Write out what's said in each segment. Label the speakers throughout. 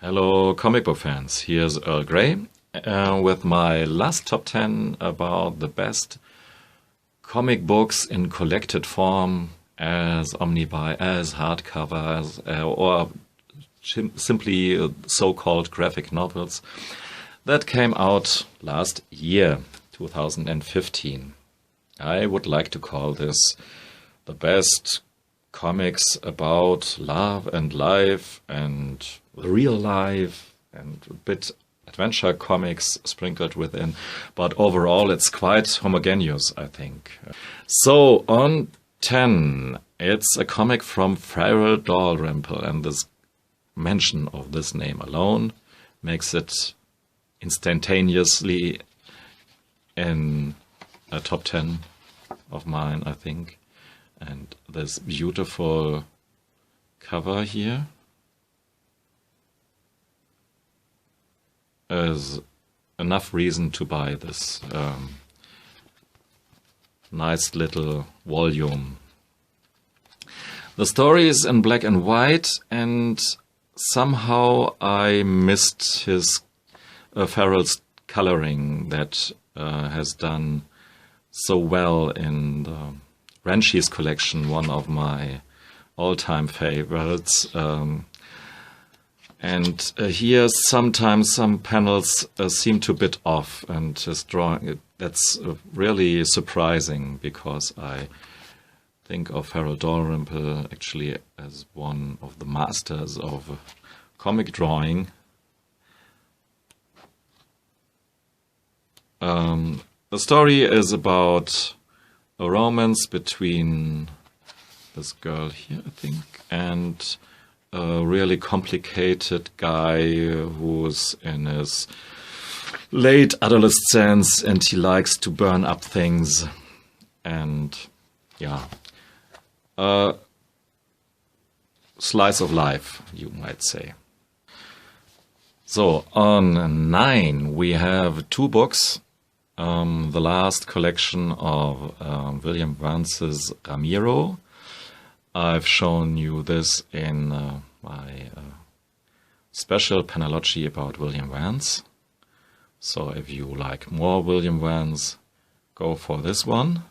Speaker 1: Hello comic book fans, here's Earl Grey with my last top 10 about the best comic books in collected form as omnibuy, as hardcovers, or simply so-called graphic novels that came out last year, 2015. I would like to call this the best comics about love and life and real life and a bit adventure comics sprinkled within, but overall it's quite homogeneous, I think. So on 10, it's a comic from Farrell Dalrymple, and this mention of this name alone makes it instantaneously in a top 10 of mine, I think. And this beautiful cover here is enough reason to buy this nice little volume. The story is in black and white, and somehow I missed his Farrell's coloring that has done so well in the Ranchi's collection, one of my all-time favorites. And here sometimes some panels seem to bit off, and his drawing, that's really surprising, because I think of Farrell Dalrymple actually as one of the masters of comic drawing. The story is about a romance between this girl here, I think, and a really complicated guy who's in his late adolescence, and he likes to burn up things. And yeah, a slice of life, you might say. So on 9 we have two books. The last collection of William Vance's Ramiro. I've shown you this in my special panellogy about William Vance. So if you like more William Vance, go for this one.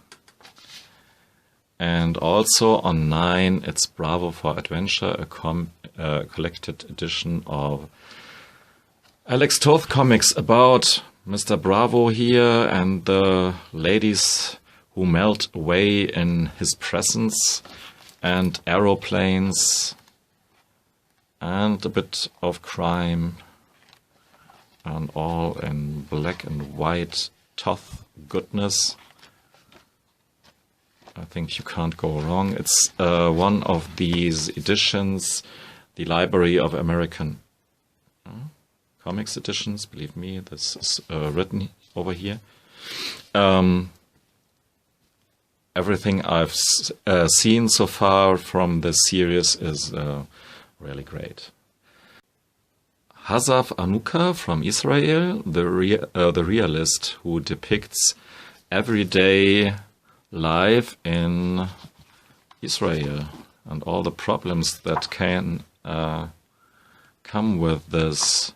Speaker 1: And also on 9, it's Bravo for Adventure, a collected edition of Alex Toth comics about Mr. Bravo here and the ladies who melt away in his presence, and aeroplanes, and a bit of crime, and all in black and white Toth goodness. I think you can't go wrong. It's one of these editions, the Library of American Comics editions, believe me, this is written over here. Everything I've seen so far from this series is really great. Hazaf Anuka from Israel, the realist who depicts everyday life in Israel and all the problems that can come with this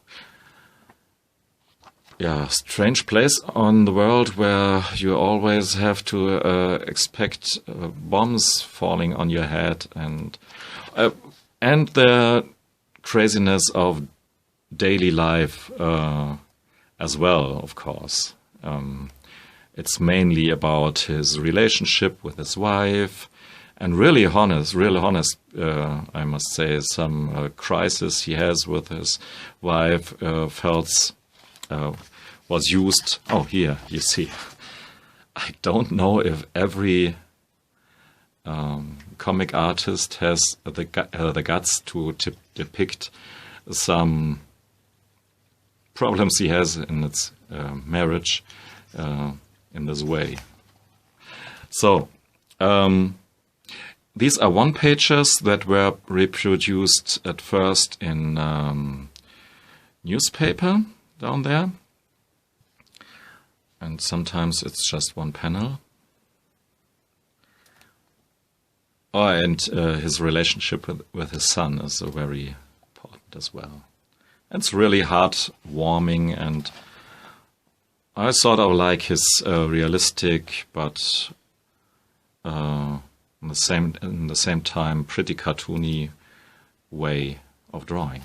Speaker 1: strange place on the world, where you always have to expect bombs falling on your head, and the craziness of daily life as well, of course. It's mainly about his relationship with his wife, and really honest, I must say, some crisis he has with his wife was used. Oh, here you see. I don't know if every comic artist has the guts to depict some problems he has in its marriage in this way. So these are one-pagers that were reproduced at first in newspaper down there, and sometimes it's just one panel. Oh, and his relationship with his son is very important as well. It's really heartwarming, and I sort of like his realistic, but in the same time pretty cartoony way of drawing.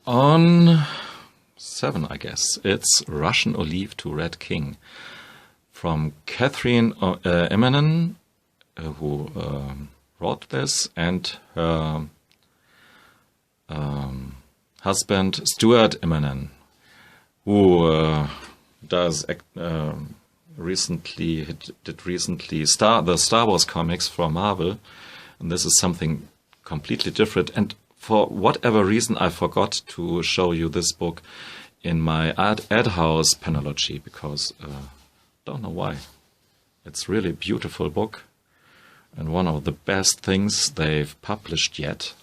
Speaker 1: On 7, I guess, it's Russian Olive to Red King from Catherine Eminem, who wrote this, and her husband Stuart Eminem, who recently did the Star Wars comics for Marvel, and this is something completely different. And for whatever reason, I forgot to show you this book in my ad house panellogy, because don't know why. It's really a beautiful book and one of the best things they've published yet.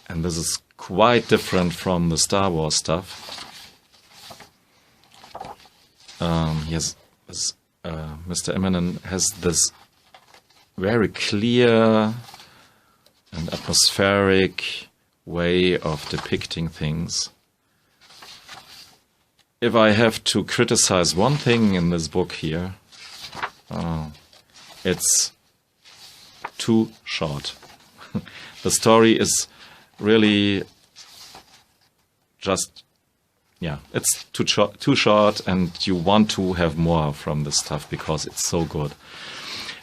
Speaker 1: And this is quite different from the Star Wars stuff. Yes, Mr. Eminem has this very clear and atmospheric way of depicting things. If I have to criticize one thing in this book here, it's too short. The story is really just, it's too short, and you want to have more from this stuff because it's so good.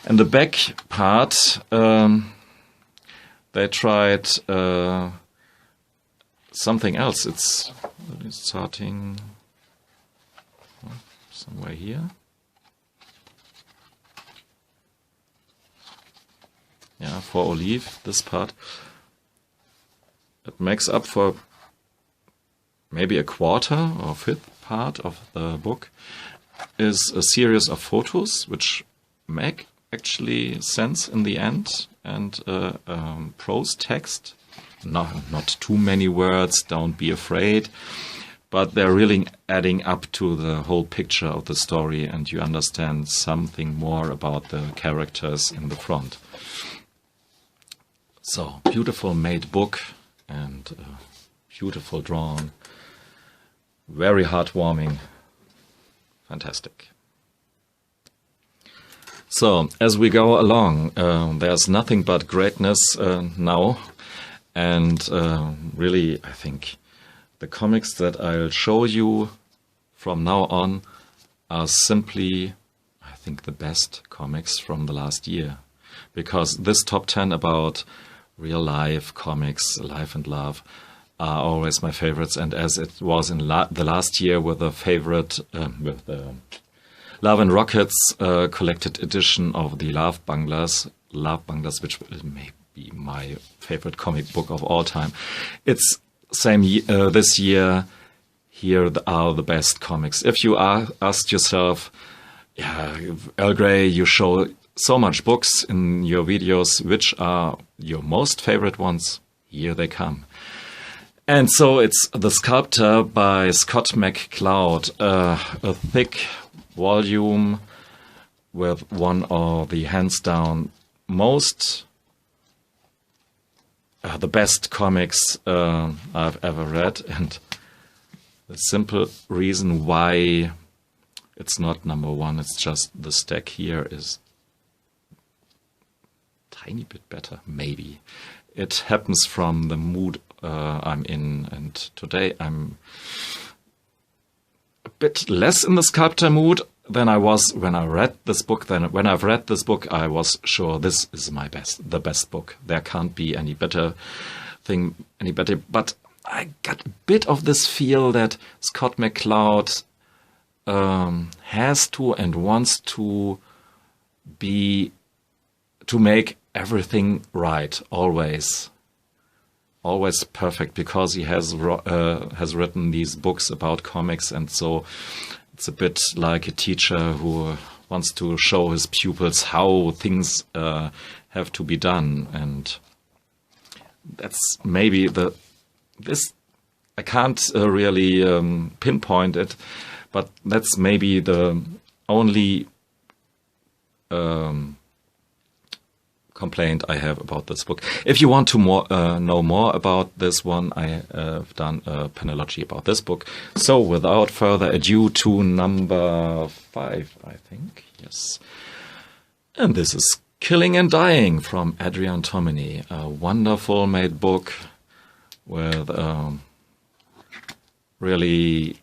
Speaker 1: And the back part, they tried something else. It's starting somewhere here. Yeah, for Olive, this part. It makes up for maybe a quarter or fifth part of the book, is a series of photos which make actually sense in the end, and prose text. Not too many words, don't be afraid, but they're really adding up to the whole picture of the story, and you understand something more about the characters in the front. So, beautiful made book, and beautiful drawn, very heartwarming, fantastic. So, as we go along, there's nothing but greatness now, and really, I think the comics that I'll show you from now on are simply, I think, the best comics from the last year, because this top 10 about real life comics, life and love, are always my favorites. And as it was in the last year with the favorite, with the Love and Rockets collected edition of the Love Bunglers, which may be my favorite comic book of all time. It's same this year. Here are the best comics. If you ask yourself, Earl Grey, you show so much books in your videos, which are your most favorite ones? Here they come. And so it's The Sculptor by Scott McCloud, a thick volume with one of the hands down most the best comics I've ever read, and the simple reason why it's not number one, it's just the stack here is tiny bit better, maybe. It happens from the mood I'm in, and today I'm a bit less in the sculptor mood than I was when I read this book. Then when I've read this book, I was sure this is the best book. There can't be any better. But I got a bit of this feel that Scott McCloud has to and wants to make everything right, always perfect, because he has written these books about comics, and so it's a bit like a teacher who wants to show his pupils how things have to be done, and that's maybe this. I can't really pinpoint it, but that's maybe the only complaint I have about this book. If you want to know more about this one, I have done a panellogy about this book. So without further ado, to number 5, I think. Yes. And this is Killing and Dying from Adrian Tomini, a wonderful made book with really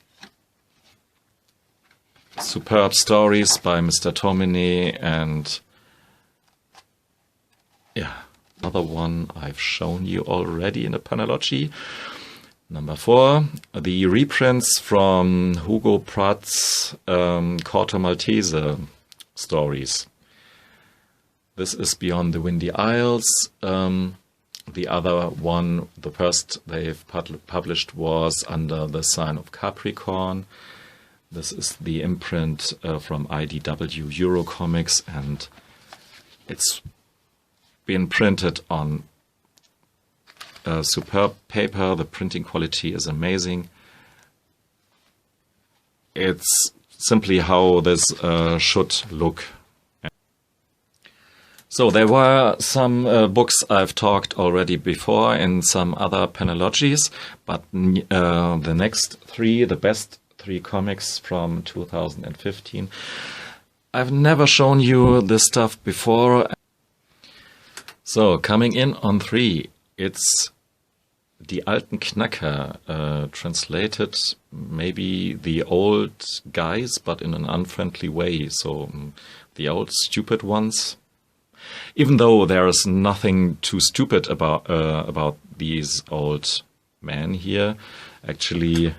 Speaker 1: superb stories by Mr. Tomini, and yeah, another one I've shown you already in a panellogy. Number 4, the reprints from Hugo Pratt's Corto Maltese stories. This is Beyond the Windy Isles. The other one, the first they've published, was Under the Sign of Capricorn. This is the imprint from IDW Eurocomics, and it's been printed on superb paper. The printing quality is amazing. It's simply how this should look. So there were some books I've talked already before in some other panellogies, but the next 3, the best 3 comics from 2015, I've never shown you this stuff before. So coming in on 3, it's Die alten Knacker, translated maybe the old guys, but in an unfriendly way. So the old stupid ones. Even though there is nothing too stupid about these old men here, actually,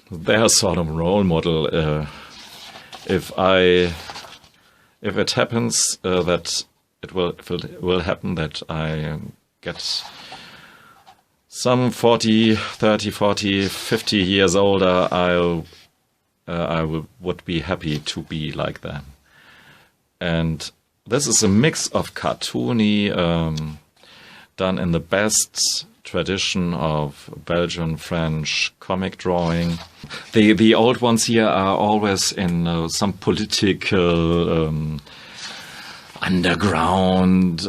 Speaker 1: they're sort of a role model. If it happens that it will happen that I get some 30, 40, 50 years older, would be happy to be like them. And this is a mix of cartoony, done in the best tradition of Belgian French comic drawing. The old ones here are always in some political underground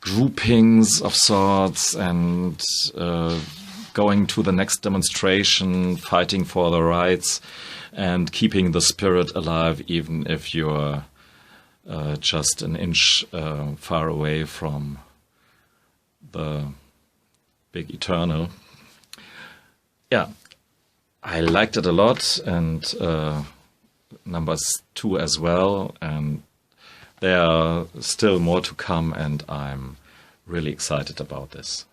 Speaker 1: groupings of sorts, and going to the next demonstration, fighting for the rights, and keeping the spirit alive, even if you're just an inch far away from the big eternal. Yeah, I liked it a lot, and numbers 2 as well, and there are still more to come, and I'm really excited about this.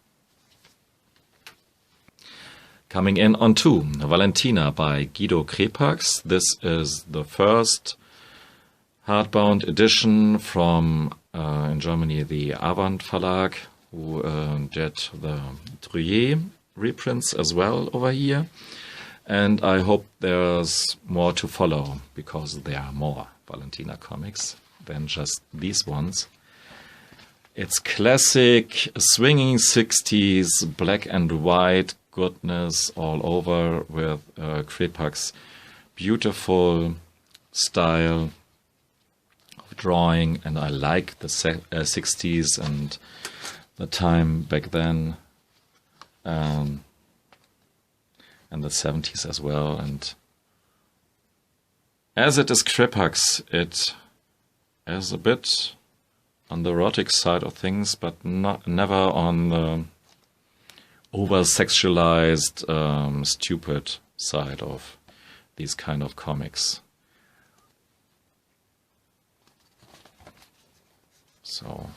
Speaker 1: Coming in on 2, Valentina by Guido Crepax. This is the first hardbound edition from, in Germany, the Avant Verlag, who did the Truyé reprints as well over here. And I hope there's more to follow, because there are more Valentina comics than just these ones. It's classic, swinging 60s, black and white goodness all over, with Crepax's beautiful style of drawing, and I like the 60s and the time back then, and the 70s as well. And as it is Crepax, it is a bit on the erotic side of things, but never on the over-sexualized, stupid side of these kind of comics. So,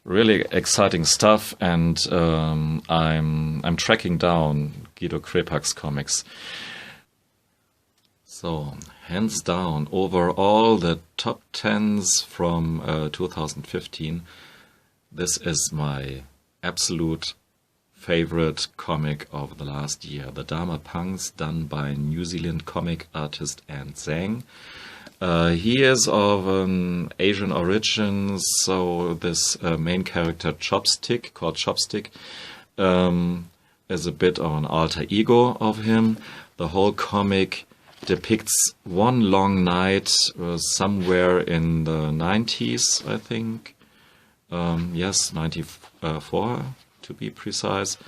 Speaker 1: really exciting stuff, and I'm tracking down Guido Crepax comics. So, hands down, over all the top 10s from 2015, this is my absolute favorite comic of the last year. The Dharma Punks, done by New Zealand comic artist Ann Zhang. He is of Asian origin, so this main character Chopstick, called Chopstick, is a bit of an alter ego of him. The whole comic depicts one long night somewhere in the 90s, I think. Yes, 94 to be precise.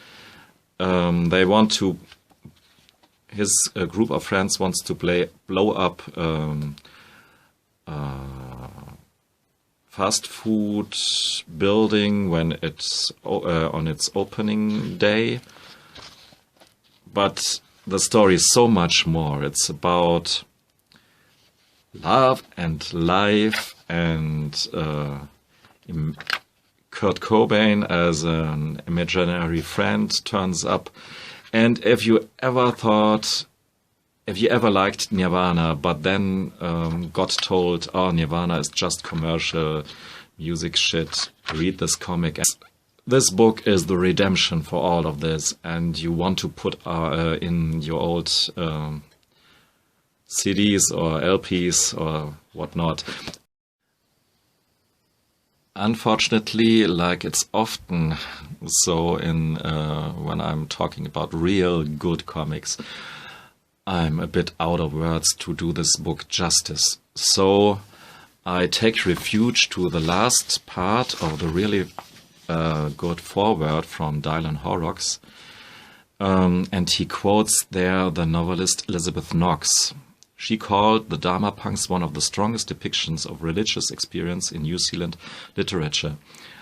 Speaker 1: They want to, his group of friends wants to blow up fast food building when it's on its opening day. But the story is so much more. It's about love and life, and Kurt Cobain as an imaginary friend turns up. And if you ever liked Nirvana, but then got told, oh, Nirvana is just commercial music shit, read this comic. This book is the redemption for all of this, and you want to put in your old CDs or LPs or whatnot. Unfortunately, like it's often so in when I'm talking about real good comics, I'm a bit out of words to do this book justice. So I take refuge to the last part of the really good foreword from Dylan Horrocks, and he quotes there the novelist Elizabeth Knox. She called the Dharma punks one of the strongest depictions of religious experience in New Zealand literature,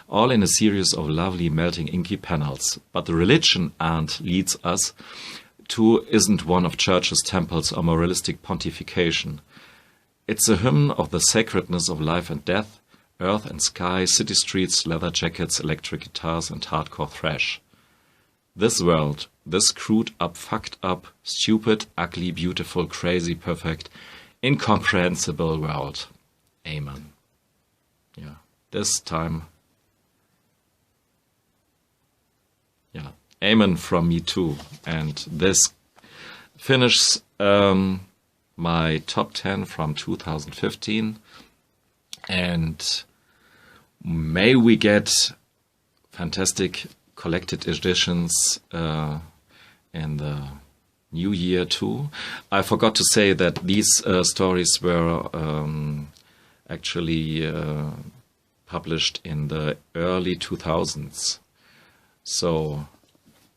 Speaker 1: all in a series of lovely melting inky panels. But the religion Arndt leads us to isn't one of churches, temples, or moralistic pontification. It's a hymn of the sacredness of life and death, earth and sky, city streets, leather jackets, electric guitars, and hardcore thrash. This world, this screwed up, fucked up, stupid, ugly, beautiful, crazy, perfect, incomprehensible world. Amen. Yeah, this time. Yeah, amen from me too. And this finishes my top 10 from 2015. And may we get fantastic collected editions in the new year too. I forgot to say that these stories were actually published in the early 2000s. So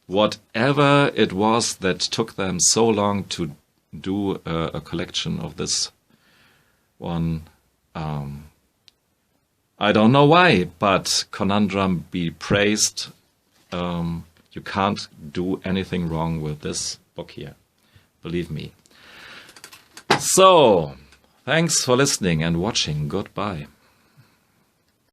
Speaker 1: whatever it was that took them so long to do a collection of this one, I don't know why, but Conundrum be praised. You can't do anything wrong with this book here. Believe me. So, thanks for listening and watching. Goodbye.